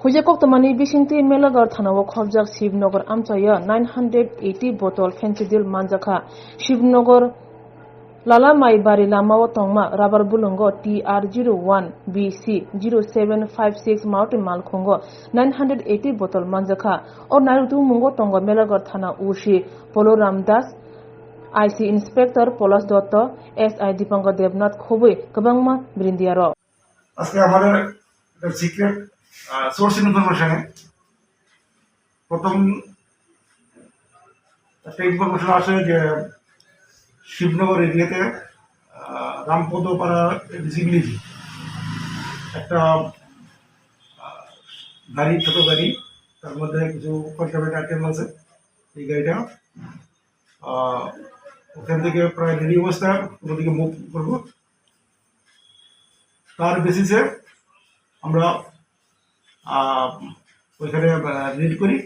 Hujakok tamani Bishinti Melagar Thanawa Khobjak Shivnagar Amchaya 980 bottle fentanyl manjaka Shivnagar Lala Maibari Lamawa Tongma Rubber Bulungo TR01 BC 0756 Mountain Malkongo 980 bottle manjaka or Narutu Mungo Tongo Melagar Thana Ushi Polo Ramdas IC Inspector Polas Dotto SI Dipanka Devnath Khobui Kabangma Brindiaro আজকে আমাদের secret source ইনফরমেশনে প্রথম একটা information আসে যে শিবনগর এরিয়াতে রামপদপাড়া disability একটা গাড়ি, ছোট গাড়ি, তার মধ্যে কিছু কন্ট্রাবেন্ড আইটেম আছে। এই গাড়িটা ওখান থেকে প্রায় রেডি অবস্থা ওদিকে মুভ করবো। তার বেসিসে আমরা ওইখানে রিড করি।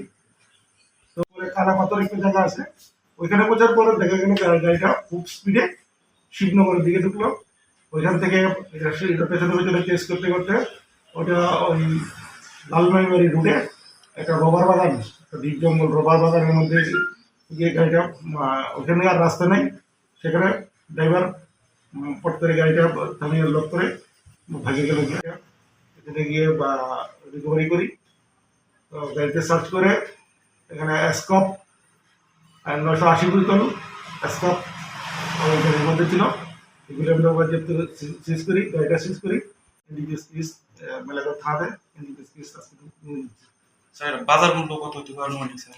তো কালা পাথর একটা জায়গা আছে, ওইখানে পৌঁছার পরে দেখা গেল গাড়িটা খুব স্পিডে শিবনগরের দিকে ঢুকলো। ওইখান থেকে পেছনে পেছনে চেস করতে করতে ওটা ওই লালমাইবাড়ি রুটে একটা রবার বাগান, একটা দ্বীপ জঙ্গল রবার বাগানের মধ্যে গিয়ে গাড়িটা, ওইখানে আর রাস্তা নেই, সেখানে ড্রাইভার পট করে গাড়িটা থামিয়ে লক করে ভাগে গেল। এখানে গিয়ে রিকভারি করি। তো গাড়িতে সার্চ করে এখানে স্কপ 980 বোতল স্কপ ওই গাড়ির মধ্যে ছিল। এগুলো আমরা সিজ করি, গাড়িটা সিজ করি। এনডিপিএস কেস মেলাঘর থানাতে এনডিপিএস কেস আজকে নিয়ে নিচ্ছি। স্যার বাজার মূল্য কত হতে পারে? স্যার